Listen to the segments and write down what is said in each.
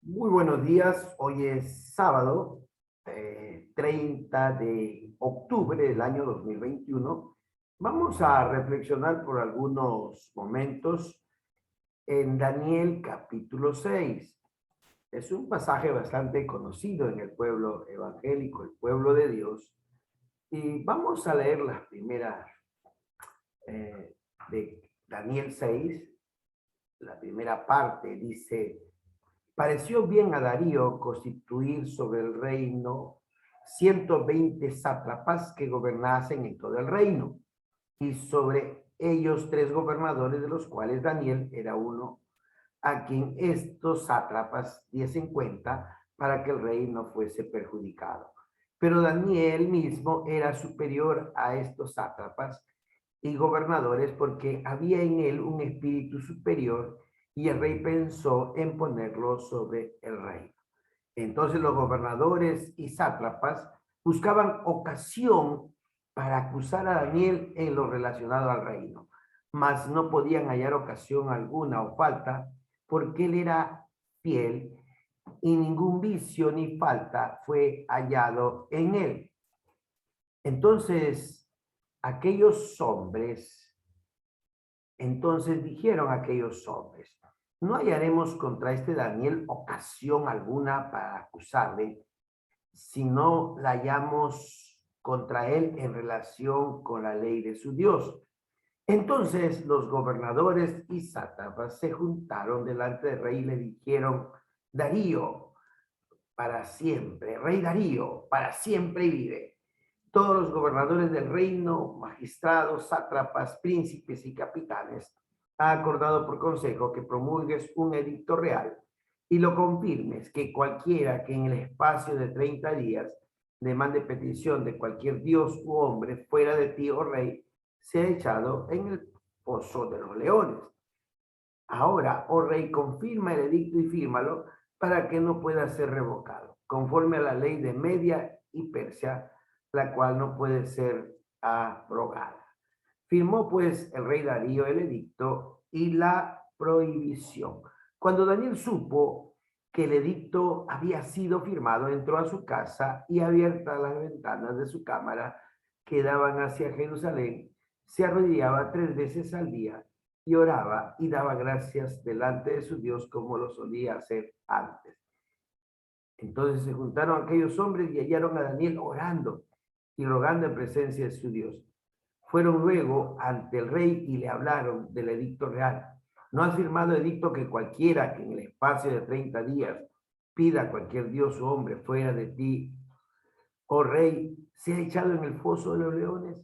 Muy buenos días, hoy es sábado 30 de octubre del año 2021. Vamos a reflexionar por algunos momentos en Daniel capítulo 6. Es un pasaje bastante conocido en el pueblo evangélico, el pueblo de Dios. Y vamos a leer las primeras de Daniel 6. La primera parte dice: pareció bien a Darío constituir sobre el reino 120 sátrapas que gobernasen en todo el reino, y sobre ellos 3 gobernadores, de los cuales Daniel era uno, a quien estos sátrapas diesen cuenta para que el rey no fuese perjudicado. Pero Daniel mismo era superior a estos sátrapas y gobernadores, porque había en él un espíritu superior, y el rey pensó en ponerlo sobre el reino. Entonces los gobernadores y sátrapas buscaban ocasión para acusar a Daniel en lo relacionado al reino, mas no podían hallar ocasión alguna o falta, porque él era fiel y ningún vicio ni falta fue hallado en él. Entonces aquellos hombres Entonces dijeron aquellos hombres: no hallaremos contra este Daniel ocasión alguna para acusarle, si no la hallamos contra él en relación con la ley de su Dios. Entonces los gobernadores y sátrapas se juntaron delante del rey y le dijeron: Darío, para siempre, rey Darío, para siempre vive. Todos los gobernadores del reino, magistrados, sátrapas, príncipes y capitanes, ha acordado por consejo que promulgues un edicto real y lo confirmes, que cualquiera que en el espacio de 30 días demande petición de cualquier dios u hombre fuera de ti, oh rey, sea echado en el pozo de los leones. Ahora, oh rey, confirma el edicto y fírmalo, para que no pueda ser revocado, conforme a la ley de Media y Persia, la cual no puede ser abrogada. Firmó pues el rey Darío el edicto y la prohibición. Cuando Daniel supo que el edicto había sido firmado, entró a su casa, y abiertas las ventanas de su cámara que daban hacia Jerusalén, se arrodillaba 3 veces al día y oraba y daba gracias delante de su Dios, como lo solía hacer antes. Entonces se juntaron aquellos hombres y hallaron a Daniel orando y rogando en presencia de su Dios. Fueron luego ante el rey y le hablaron del edicto real. ¿No has firmado edicto que cualquiera que en el espacio de 30 días pida a cualquier dios o hombre fuera de ti, oh rey, sea echado en el foso de los leones?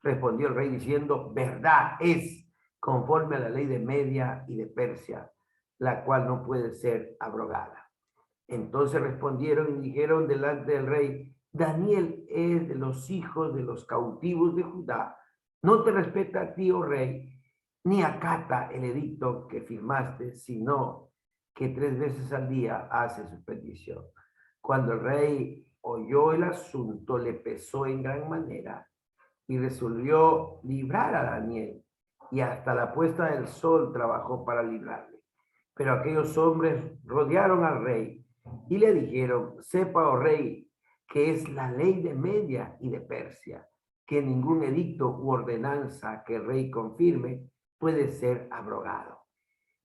Respondió el rey diciendo: verdad es, conforme a la ley de Media y de Persia, la cual no puede ser abrogada. Entonces respondieron y dijeron delante del rey: Daniel es de los hijos de los cautivos de Judá. No te respeta a ti, oh rey, ni acata el edicto que firmaste, sino que 3 veces al día hace su petición. Cuando el rey oyó el asunto, le pesó en gran manera y resolvió librar a Daniel, y hasta la puesta del sol trabajó para librarle. Pero aquellos hombres rodearon al rey y le dijeron: sepa, oh rey, que es la ley de Media y de Persia, que ningún edicto u ordenanza que el rey confirme puede ser abrogado.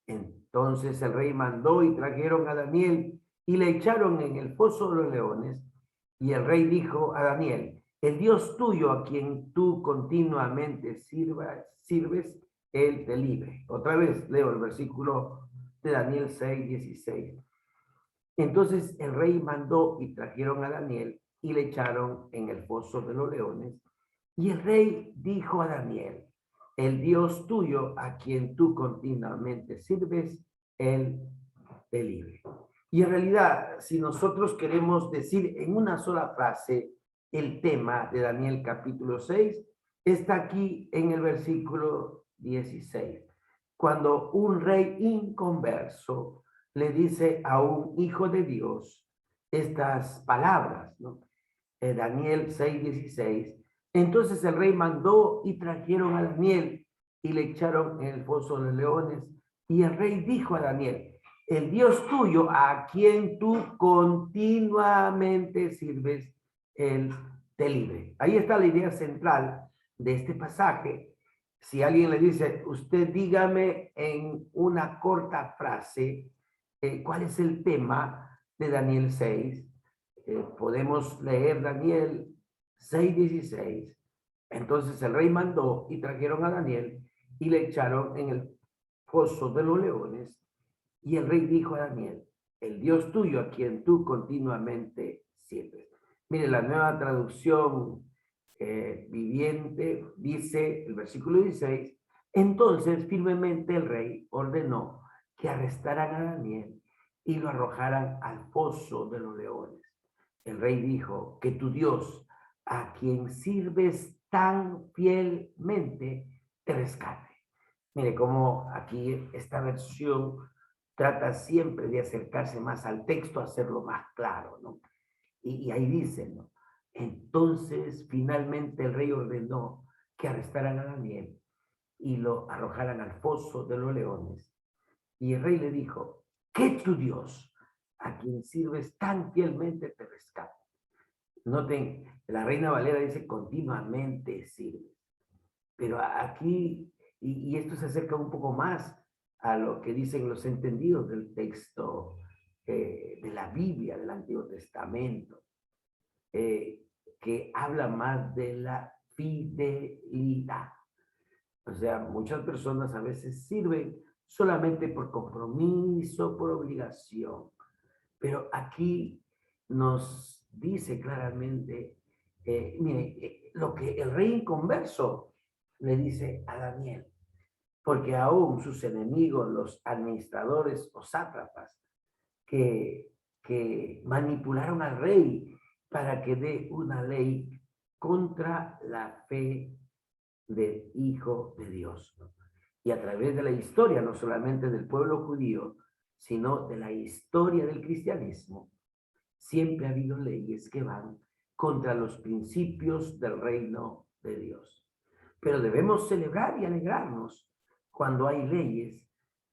Entonces el rey mandó y trajeron a Daniel y le echaron en el foso de los leones. Y el rey dijo a Daniel: el Dios tuyo, a quien tú continuamente sirves, él te libre. Otra vez leo el versículo de Daniel 6:16. Entonces el rey mandó y trajeron a Daniel y le echaron en el foso de los leones. Y el rey dijo a Daniel: el Dios tuyo, a quien tú continuamente sirves, él te libre. Y en realidad, si nosotros queremos decir en una sola frase el tema de Daniel capítulo 6, está aquí en el versículo 16, cuando un rey inconverso le dice a un hijo de Dios estas palabras, ¿no? Daniel 6:16. Entonces el rey mandó y trajeron a Daniel y le echaron en el foso de los leones. Y el rey dijo a Daniel: el Dios tuyo a quien tú continuamente sirves, Él te libre. Ahí está la idea central de este pasaje. Si alguien le dice, usted dígame en una corta frase, ¿cuál es el tema de Daniel 6? Podemos leer Daniel 6:16. Entonces el rey mandó y trajeron a Daniel y le echaron en el foso de los leones. Y el rey dijo a Daniel, el Dios tuyo a quien tú continuamente sirves. Mire, la nueva traducción viviente dice, el versículo 16, entonces firmemente el rey ordenó que arrestaran a Daniel y lo arrojaran al foso de los leones. El rey dijo, que tu Dios, a quien sirves tan fielmente, te rescate. Mire cómo aquí esta versión trata siempre de acercarse más al texto, hacerlo más claro, ¿no? Y ahí dice, ¿no? Entonces, finalmente el rey ordenó que arrestaran a Daniel y lo arrojaran al foso de los leones. Y el rey le dijo, que tu Dios, a quien sirves tan fielmente, te rescate. Noten, la Reina Valera dice continuamente sirve. Pero aquí, y esto se acerca un poco más a lo que dicen los entendidos del texto de la Biblia, del Antiguo Testamento, que habla más de la fidelidad. O sea, muchas personas a veces sirven solamente por compromiso, por obligación. Pero aquí nos dice claramente, mire, lo que el rey inconverso le dice a Daniel, porque aún sus enemigos, los administradores o sátrapas, que manipularon al rey para que dé una ley contra la fe del Hijo de Dios. Y a través de la historia, no solamente del pueblo judío, sino de la historia del cristianismo, siempre ha habido leyes que van contra los principios del reino de Dios. Pero debemos celebrar y alegrarnos cuando hay leyes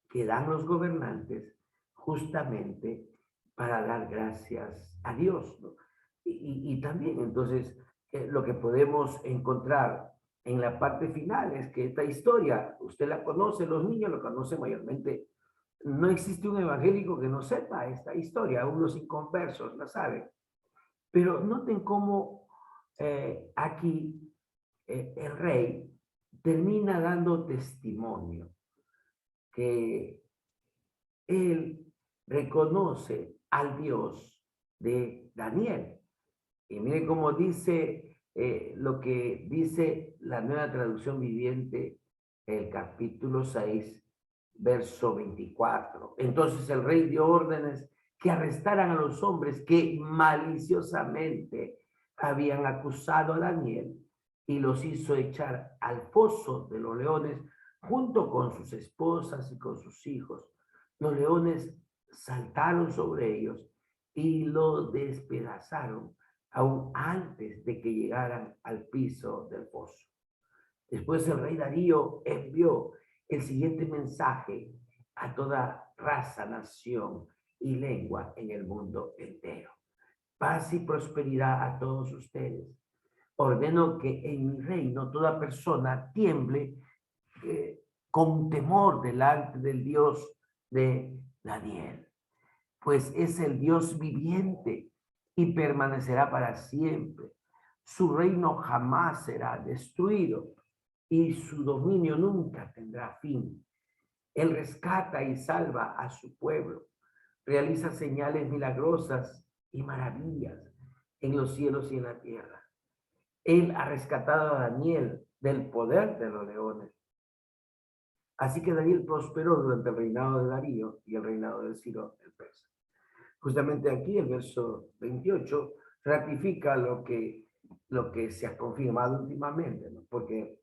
que dan los gobernantes justamente para dar gracias a Dios, ¿no? Y también, entonces, lo que podemos encontrar en la parte final es que esta historia, usted la conoce, los niños la conocen mayormente. No existe un evangélico que no sepa esta historia, aún los inconversos la saben. Pero noten cómo aquí el rey termina dando testimonio que él reconoce al Dios de Daniel. Y miren cómo dice lo que dice la nueva traducción viviente, el capítulo 6, verso 24. Entonces el rey dio órdenes que arrestaran a los hombres que maliciosamente habían acusado a Daniel y los hizo echar al foso de los leones junto con sus esposas y con sus hijos. Los leones saltaron sobre ellos y los despedazaron aún antes de que llegaran al piso del foso. Después el rey Darío envió el siguiente mensaje a toda raza, nación y lengua en el mundo entero. Paz y prosperidad a todos ustedes. Ordeno que en mi reino toda persona tiemble con temor delante del Dios de Daniel, pues es el Dios viviente y permanecerá para siempre. Su reino jamás será destruido y su dominio nunca tendrá fin. Él rescata y salva a su pueblo, realiza señales milagrosas y maravillas en los cielos y en la tierra. Él ha rescatado a Daniel del poder de los leones. Así que Daniel prosperó durante el reinado de Darío y el reinado de Ciro el persa. Justamente aquí el verso 28 ratifica lo que se ha confirmado últimamente, ¿no? Porque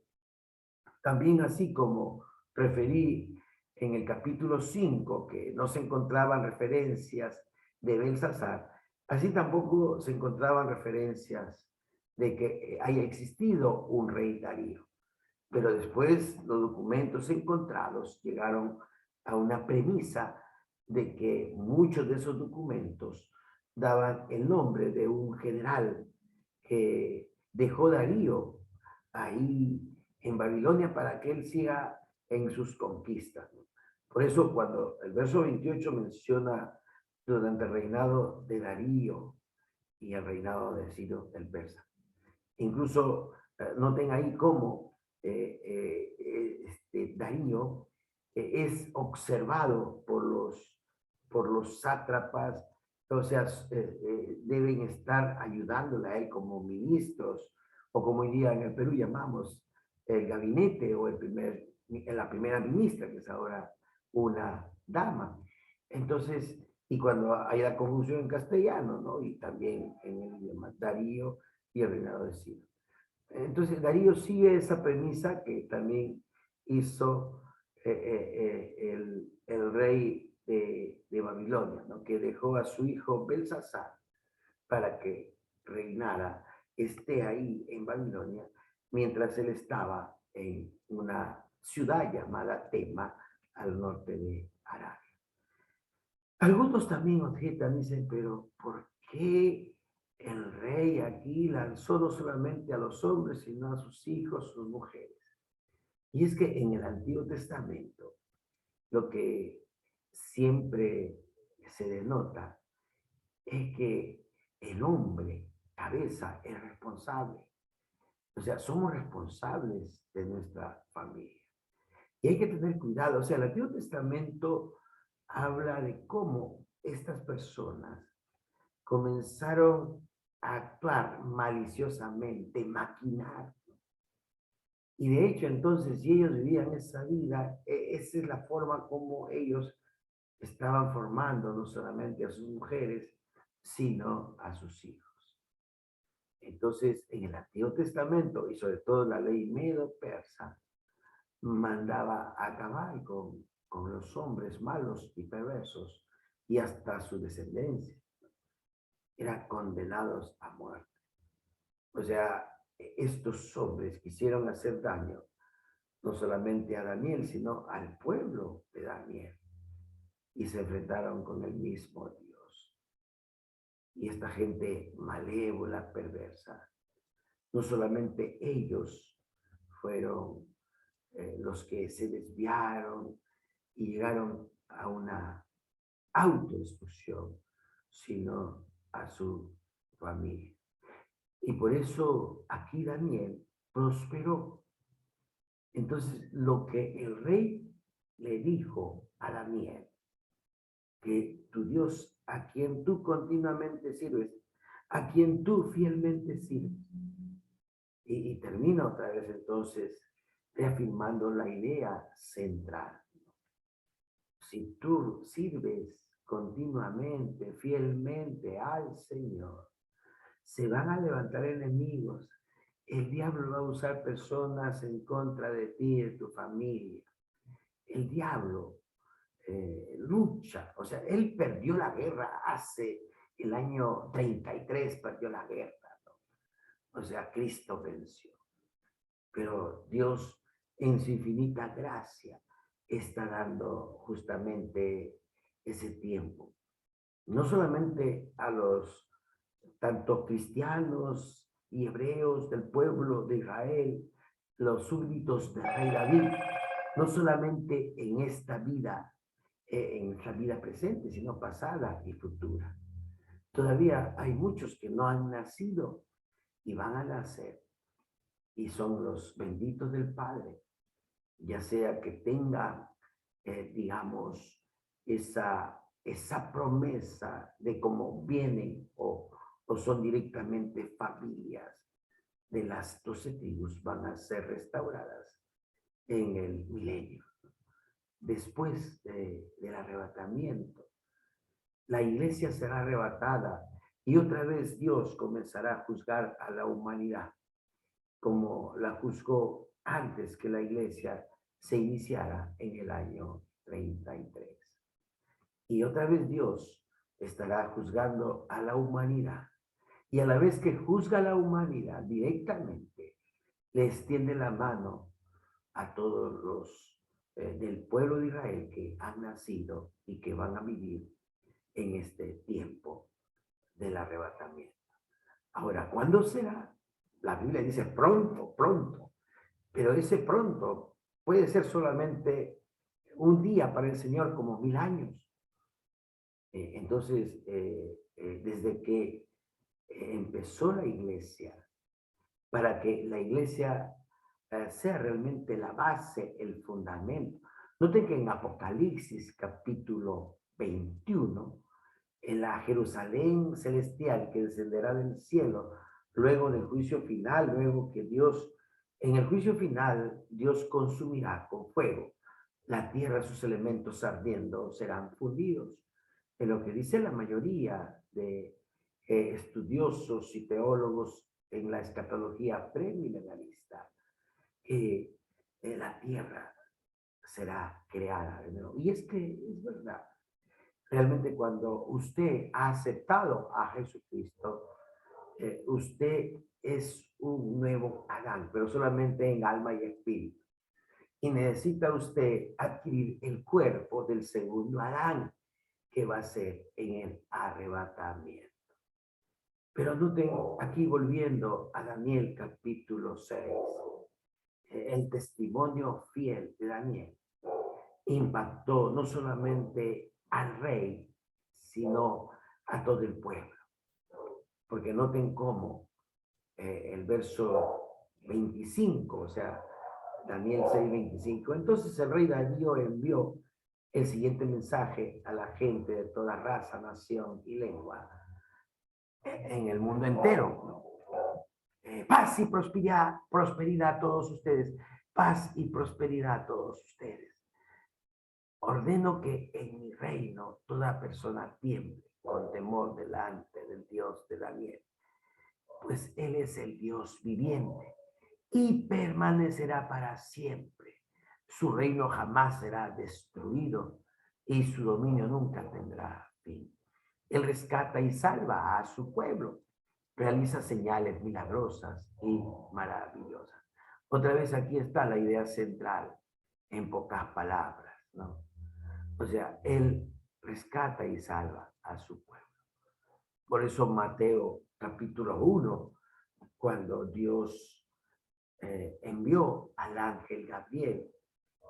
también así como referí en el capítulo 5 que no se encontraban referencias de Belsasar, así tampoco se encontraban referencias de que haya existido un rey Darío. Pero después los documentos encontrados llegaron a una premisa de que muchos de esos documentos daban el nombre de un general que dejó Darío ahí en Babilonia para que él siga en sus conquistas. Por eso cuando el verso 28 menciona durante el reinado de Darío y el reinado de Ciro el persa. Incluso noten ahí cómo Darío es observado por los sátrapas, o sea, deben estar ayudándole a él como ministros, o como hoy día en el Perú llamamos el gabinete o la primera ministra, que es ahora una dama. Entonces, y cuando hay la conjunción en castellano, ¿no? Y también en el idioma Darío y el reinado de Ciro. Entonces, Darío sigue esa premisa que también hizo el rey de Babilonia, ¿no? Que dejó a su hijo Belsasar para que reinara, esté ahí en Babilonia, mientras él estaba en una ciudad llamada Tema, al norte de Arabia. Algunos también objetan, dicen, pero ¿por qué el rey aquí lanzó no solamente a los hombres, sino a sus hijos, sus mujeres? Y es que en el Antiguo Testamento, lo que siempre se denota es que el hombre, cabeza, es responsable. O sea, somos responsables de nuestra familia. Y hay que tener cuidado. O sea, el Antiguo Testamento habla de cómo estas personas comenzaron a actuar maliciosamente, maquinar. Y de hecho, entonces, si ellos vivían esa vida, esa es la forma como ellos estaban formando no solamente a sus mujeres, sino a sus hijos. Entonces, en el Antiguo Testamento, y sobre todo la ley medo-persa, mandaba acabar con los hombres malos y perversos y hasta su descendencia. Eran condenados a muerte. O sea, estos hombres quisieron hacer daño no solamente a Daniel, sino al pueblo de Daniel. Y se enfrentaron con el mismo Dios. Y esta gente malévola, perversa, no solamente ellos fueron los que se desviaron y llegaron a una autodestrucción, sino a su familia. Y por eso aquí Daniel prosperó. Entonces, lo que el rey le dijo a Daniel, que tu Dios, a quien tú continuamente sirves, a quien tú fielmente sirves. Y termina otra vez entonces reafirmando la idea central. Si tú sirves continuamente, fielmente al Señor, se van a levantar enemigos. El diablo va a usar personas en contra de ti y de tu familia. El diablo lucha, o sea, él perdió la guerra hace el año 33, perdió la guerra, ¿no? O sea, Cristo venció. Pero Dios, en su infinita gracia, está dando justamente ese tiempo. No solamente a los tanto cristianos y hebreos del pueblo de Israel, los súbditos del rey David, no solamente en esta vida, en nuestra vida presente, sino pasada y futura. Todavía hay muchos que no han nacido y van a nacer y son los benditos del Padre, ya sea que tenga, digamos, esa promesa de cómo vienen o son directamente familias de las 12 tribus, van a ser restauradas en el milenio. Después del arrebatamiento, la iglesia será arrebatada y otra vez Dios comenzará a juzgar a la humanidad como la juzgó antes que la iglesia se iniciara en el año 33. Y otra vez Dios estará juzgando a la humanidad. Y a la vez que juzga a la humanidad directamente, le extiende la mano a todos los del pueblo de Israel que han nacido y que van a vivir en este tiempo del arrebatamiento. Ahora, ¿cuándo será? La Biblia dice pronto, pronto, pero ese pronto puede ser solamente un día para el Señor como 1000 años. Entonces, desde que empezó la iglesia, para que la iglesia sea realmente la base, el fundamento. Noten que en Apocalipsis capítulo 21, en la Jerusalén celestial que descenderá del cielo, luego del juicio final, luego que Dios, en el juicio final, Dios consumirá con fuego la tierra, sus elementos ardiendo serán fundidos. En lo que dice la mayoría de estudiosos y teólogos en la escatología premilenialista, que la tierra será creada de nuevo. Y es que es verdad. Realmente cuando usted ha aceptado a Jesucristo, usted es un nuevo Adán, pero solamente en alma y espíritu. Y necesita usted adquirir el cuerpo del segundo Adán, que va a ser en el arrebatamiento. Pero noten aquí volviendo a Daniel capítulo 6, el testimonio fiel de Daniel impactó no solamente al rey, sino a todo el pueblo. Porque noten cómo el verso 25, o sea, Daniel 6:25, entonces el rey Darío envió el siguiente mensaje a la gente de toda raza, nación y lengua en el mundo entero. Paz y prosperidad a todos ustedes. Paz y prosperidad a todos ustedes. Ordeno que en mi reino toda persona tiemble con temor delante del Dios de Daniel, pues Él es el Dios viviente y permanecerá para siempre. Su reino jamás será destruido y su dominio nunca tendrá fin. Él rescata y salva a su pueblo, realiza señales milagrosas y maravillosas. Otra vez aquí está la idea central, en pocas palabras, ¿no? O sea, Él rescata y salva a su pueblo. Por eso Mateo capítulo 1, cuando Dios envió al ángel Gabriel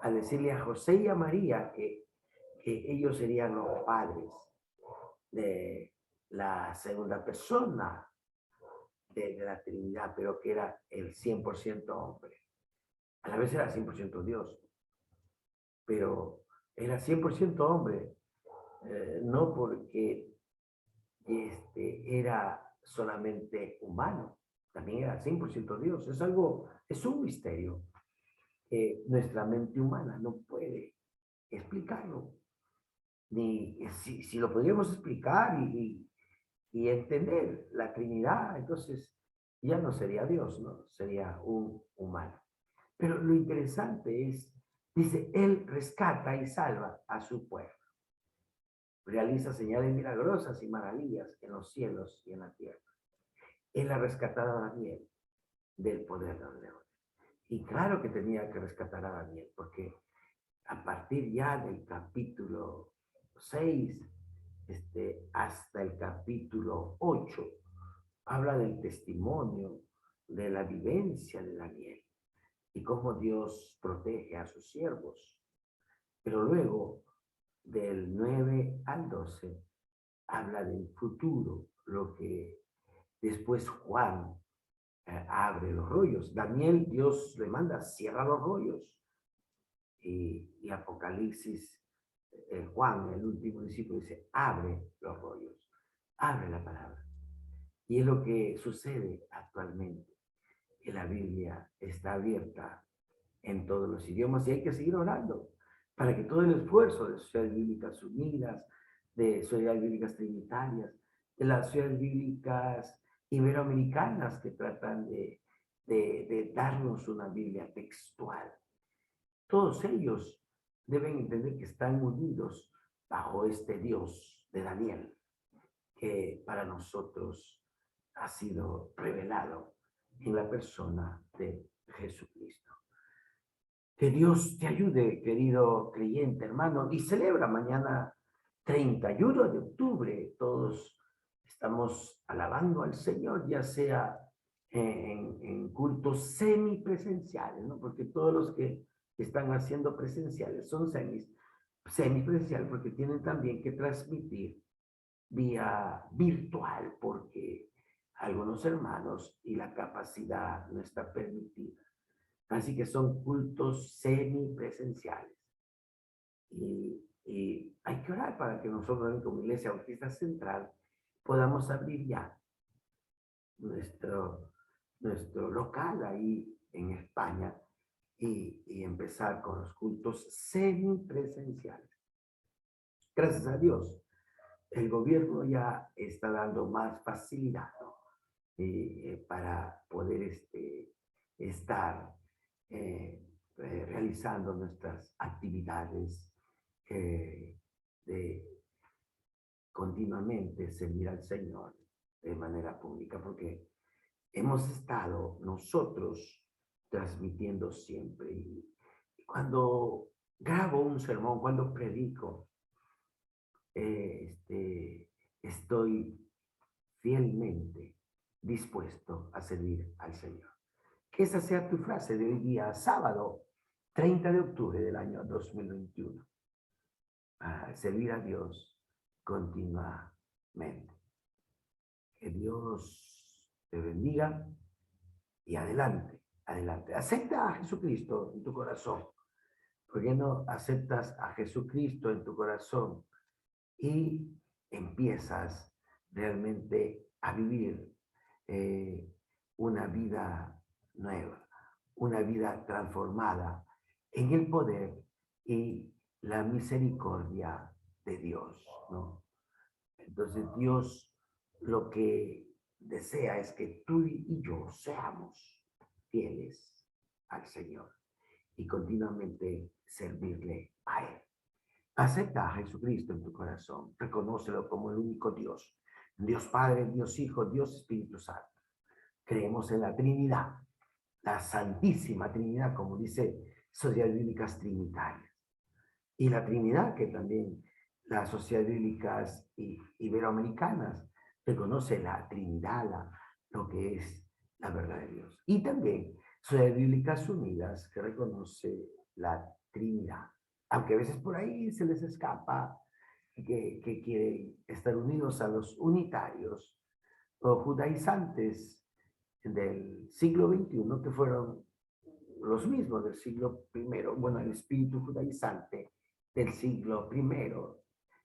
a decirle a José y a María que ellos serían los padres de la segunda persona de la Trinidad, pero que era el 100% hombre. A la vez era 100% Dios, pero era 100% hombre, no porque era solamente humano, también era 100% Dios. Es algo, es un misterio que nuestra mente humana no puede explicarlo. Ni si lo podríamos explicar y entender la Trinidad, entonces ya no sería Dios, ¿no? Sería un humano. Pero lo interesante es, dice, Él rescata y salva a su pueblo. Realiza señales milagrosas y maravillas en los cielos y en la tierra. Él ha rescatado a Daniel del poder de los leones. Y claro que tenía que rescatar a Daniel, porque a partir ya del capítulo 6 hasta el capítulo 8, habla del testimonio, de la vivencia de Daniel y cómo Dios protege a sus siervos. Pero luego, del 9 al 12, habla del futuro, lo que después Juan abre los rollos. Daniel, Dios le manda, cierra los rollos. Y Apocalipsis, Juan, el último discípulo, dice, abre los rollos, abre la palabra. Y es lo que sucede actualmente, que la Biblia está abierta en todos los idiomas y hay que seguir orando para que todo el esfuerzo de Sociedades Bíblicas Unidas, de Sociedades Bíblicas Trinitarias, de las Sociedades Bíblicas Iberoamericanas que tratan de darnos una Biblia textual, todos ellos deben entender que están unidos bajo este Dios de Daniel, que para nosotros ha sido revelado en la persona de Jesucristo. Que Dios te ayude, querido creyente, hermano, y celebra mañana 31 de octubre. Todos estamos alabando al Señor, ya sea en cultos semipresenciales, ¿no? Porque todos los que están haciendo presenciales son semipresenciales, porque tienen también que transmitir vía virtual, porque algunos hermanos y la capacidad no está permitida. Así que son cultos semipresenciales. Y hay que orar para que nosotros como Iglesia Bautista Central podamos abrir ya nuestro local ahí en España y empezar con los cultos semipresenciales. Gracias a Dios, el gobierno ya está dando más facilidad, ¿no? Para poder estar realizando nuestras actividades de continuamente servir al Señor de manera pública, porque hemos estado nosotros transmitiendo siempre. Y cuando grabo un sermón, cuando predico, estoy fielmente dispuesto a servir al Señor. Que esa sea tu frase de hoy día, sábado 30 de octubre del año 2021. A servir a Dios continuamente. Que Dios te bendiga y adelante, adelante. Acepta a Jesucristo en tu corazón. ¿Por qué no aceptas a Jesucristo en tu corazón y empiezas realmente a vivir una vida nueva, una vida transformada en el poder y la misericordia de Dios, ¿no? Entonces Dios lo que desea es que tú y yo seamos fieles al Señor y continuamente servirle a Él. Acepta a Jesucristo en tu corazón, reconócelo como el único Dios, Dios Padre, Dios Hijo, Dios Espíritu Santo. Creemos en la Trinidad, la Santísima Trinidad, como dice Sociedades Bíblicas Trinitarias. Y la Trinidad, que también las sociedades bíblicas iberoamericanas reconoce la Trinidad, lo que es la verdad de Dios. Y también Sociedades Bíblicas Unidas, que reconoce la Trinidad. Aunque a veces por ahí se les escapa que quieren estar unidos a los unitarios o judaizantes del siglo XXI, que fueron los mismos del siglo I, bueno, el espíritu judaizante del siglo I,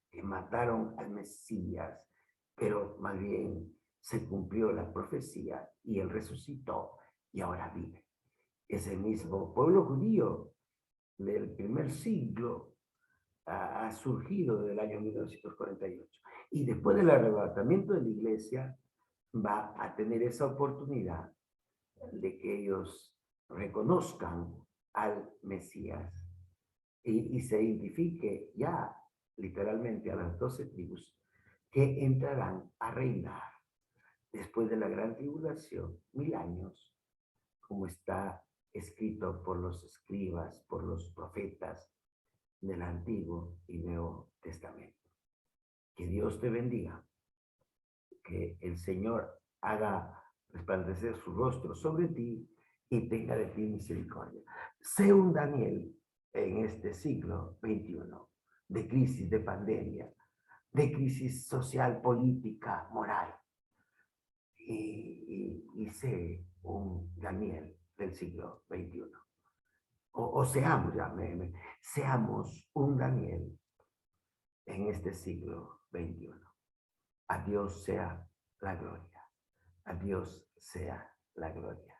que mataron al Mesías, pero más bien se cumplió la profecía y él resucitó y ahora vive. Ese mismo pueblo judío del primer siglo ha surgido desde el año 1948. Y después del arrebatamiento de la iglesia, va a tener esa oportunidad de que ellos reconozcan al Mesías y se identifique ya literalmente a las 12 tribus que entrarán a reinar después de la gran tribulación, 1000 años, como está escrito por los escribas, por los profetas del Antiguo y Nuevo Testamento. Que Dios te bendiga, que el Señor haga resplandecer su rostro sobre ti y tenga de ti misericordia. Sé un Daniel en este siglo XXI, de crisis, de pandemia, de crisis social, política, moral. Y sé un Daniel del siglo XXI. O seamos, seamos un Daniel en este siglo XXI. A Dios sea la gloria. A Dios sea la gloria.